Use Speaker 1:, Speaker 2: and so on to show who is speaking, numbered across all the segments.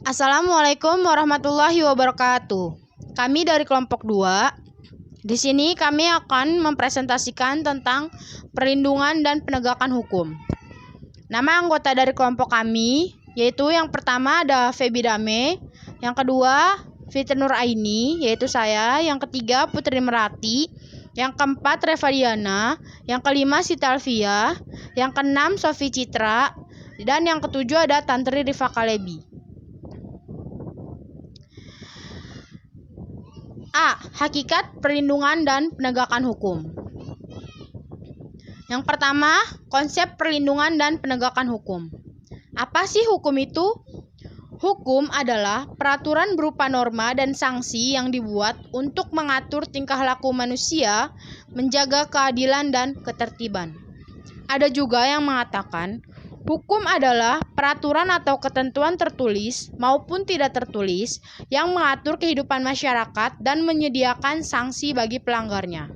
Speaker 1: Assalamualaikum warahmatullahi wabarakatuh. Kami dari kelompok 2. Di sini kami akan mempresentasikan tentang perlindungan dan penegakan hukum. Nama anggota dari kelompok kami yaitu yang pertama ada Febi Dame, yang kedua Fitri Nur Aini yaitu saya, yang ketiga Putri Merati, yang keempat Reva Diana, yang kelima Siti Alfia, yang keenam Sofi Citra, dan yang ketujuh ada Tantri Rifa Kalebi. A. Hakikat perlindungan dan penegakan hukum. Yang pertama, konsep perlindungan dan penegakan hukum. Apa sih hukum itu? Hukum adalah peraturan berupa norma dan sanksi yang dibuat untuk mengatur tingkah laku manusia, menjaga keadilan dan ketertiban. Ada juga yang mengatakan, hukum adalah peraturan atau ketentuan tertulis maupun tidak tertulis yang mengatur kehidupan masyarakat dan menyediakan sanksi bagi pelanggarnya.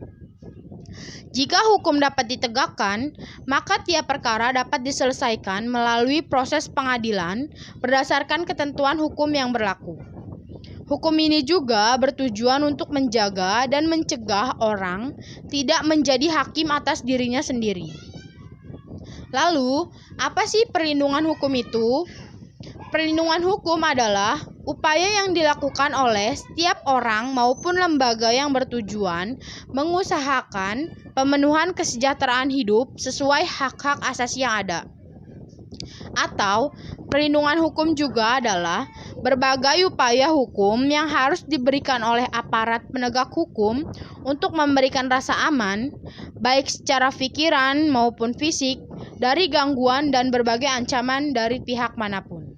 Speaker 1: Jika hukum dapat ditegakkan, maka tiap perkara dapat diselesaikan melalui proses pengadilan berdasarkan ketentuan hukum yang berlaku. Hukum ini juga bertujuan untuk menjaga dan mencegah orang tidak menjadi hakim atas dirinya sendiri. Lalu, apa sih perlindungan hukum itu? Perlindungan hukum adalah upaya yang dilakukan oleh setiap orang maupun lembaga yang bertujuan mengusahakan pemenuhan kesejahteraan hidup sesuai hak-hak asasi yang ada. Atau, perlindungan hukum juga adalah berbagai upaya hukum yang harus diberikan oleh aparat penegak hukum untuk memberikan rasa aman, baik secara pikiran maupun fisik, dari gangguan dan berbagai ancaman dari pihak manapun.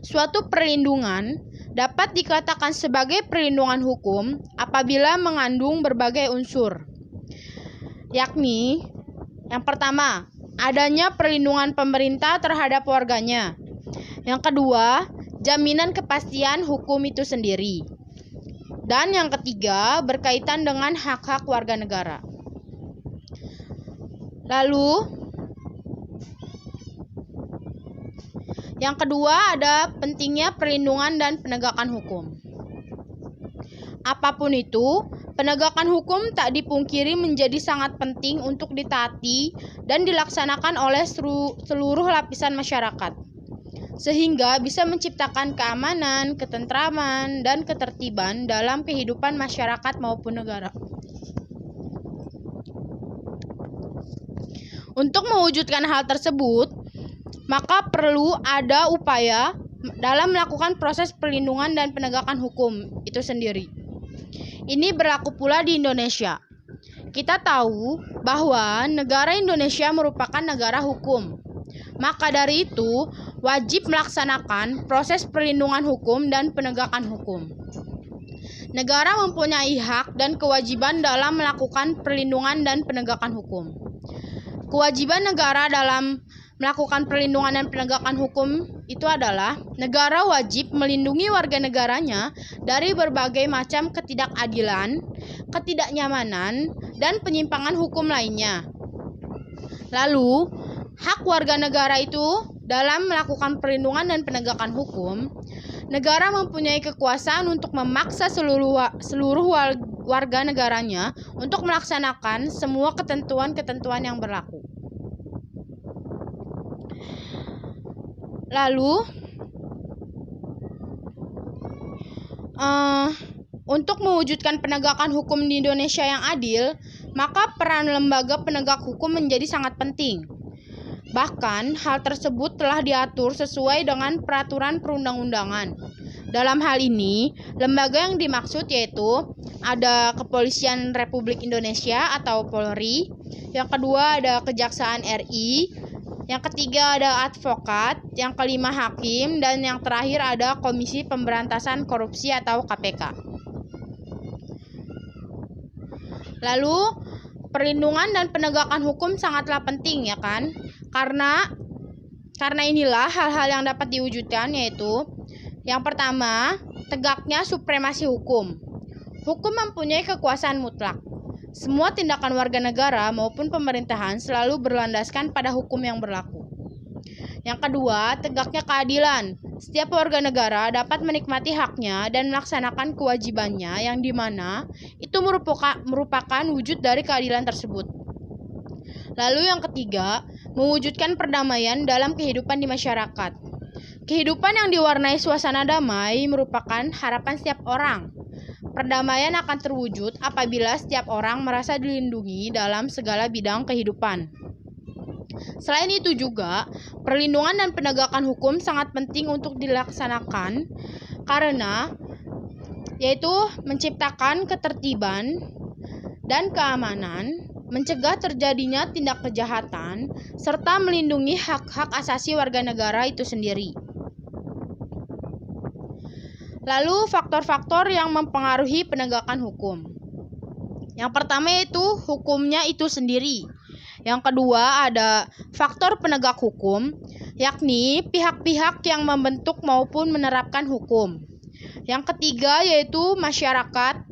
Speaker 1: Suatu perlindungan dapat dikatakan sebagai perlindungan hukum apabila mengandung berbagai unsur, yakni yang pertama, adanya perlindungan pemerintah terhadap warganya. Yang kedua, jaminan kepastian hukum itu sendiri. Dan yang ketiga, berkaitan dengan hak-hak warga negara. Lalu, yang kedua ada pentingnya perlindungan dan penegakan hukum. Apapun itu, penegakan hukum tak dipungkiri menjadi sangat penting untuk ditaati dan dilaksanakan oleh seluruh lapisan masyarakat, sehingga bisa menciptakan keamanan, ketentraman, dan ketertiban dalam kehidupan masyarakat maupun negara. Untuk mewujudkan hal tersebut, maka perlu ada upaya dalam melakukan proses perlindungan dan penegakan hukum itu sendiri. Ini berlaku pula di Indonesia. Kita tahu bahwa negara Indonesia merupakan negara hukum. Maka dari itu, wajib melaksanakan proses perlindungan hukum dan penegakan hukum. Negara mempunyai hak dan kewajiban dalam melakukan perlindungan dan penegakan hukum. Kewajiban negara dalam melakukan perlindungan dan penegakan hukum itu adalah negara wajib melindungi warga negaranya dari berbagai macam ketidakadilan, ketidaknyamanan, dan penyimpangan hukum lainnya. Lalu, hak warga negara itu dalam melakukan perlindungan dan penegakan hukum, negara mempunyai kekuasaan untuk memaksa seluruh warga negaranya untuk melaksanakan semua ketentuan-ketentuan yang berlaku. Lalu, untuk mewujudkan penegakan hukum di Indonesia yang adil, maka peran lembaga penegak hukum menjadi sangat penting. Bahkan, hal tersebut telah diatur sesuai dengan peraturan perundang-undangan. Dalam hal ini, lembaga yang dimaksud yaitu ada Kepolisian Republik Indonesia atau Polri, yang kedua ada Kejaksaan RI, yang ketiga ada advokat, yang kelima hakim, dan yang terakhir ada Komisi Pemberantasan Korupsi atau KPK. Lalu, perlindungan dan penegakan hukum sangatlah penting ya kan? Karena inilah hal-hal yang dapat diwujudkan yaitu yang pertama, tegaknya supremasi hukum. Hukum mempunyai kekuasaan mutlak. Semua tindakan warga negara maupun pemerintahan selalu berlandaskan pada hukum yang berlaku. Yang kedua, tegaknya keadilan. Setiap warga negara dapat menikmati haknya dan melaksanakan kewajibannya yang dimana itu merupakan wujud dari keadilan tersebut. Lalu yang ketiga, mewujudkan perdamaian dalam kehidupan di masyarakat. Kehidupan yang diwarnai suasana damai merupakan harapan setiap orang. Perdamaian akan terwujud apabila setiap orang merasa dilindungi dalam segala bidang kehidupan. Selain itu juga, perlindungan dan penegakan hukum sangat penting untuk dilaksanakan karena yaitu menciptakan ketertiban dan keamanan, mencegah terjadinya tindak kejahatan, serta melindungi hak-hak asasi warga negara itu sendiri. Lalu faktor-faktor yang mempengaruhi penegakan hukum. Yang pertama yaitu hukumnya itu sendiri. Yang kedua ada faktor penegak hukum, yakni pihak-pihak yang membentuk maupun menerapkan hukum. Yang ketiga yaitu masyarakat,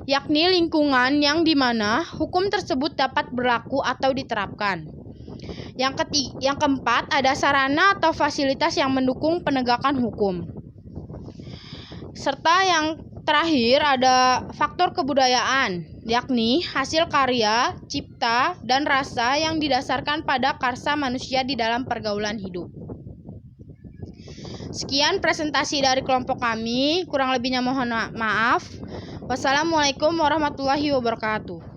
Speaker 1: yakni lingkungan yang dimana hukum tersebut dapat berlaku atau diterapkan. Yang keempat ada sarana atau fasilitas yang mendukung penegakan hukum. Serta yang terakhir ada faktor kebudayaan, yakni hasil karya, cipta, dan rasa yang didasarkan pada karsa manusia di dalam pergaulan hidup. Sekian presentasi dari kelompok kami, kurang lebihnya mohon maaf. Wassalamualaikum warahmatullahi wabarakatuh.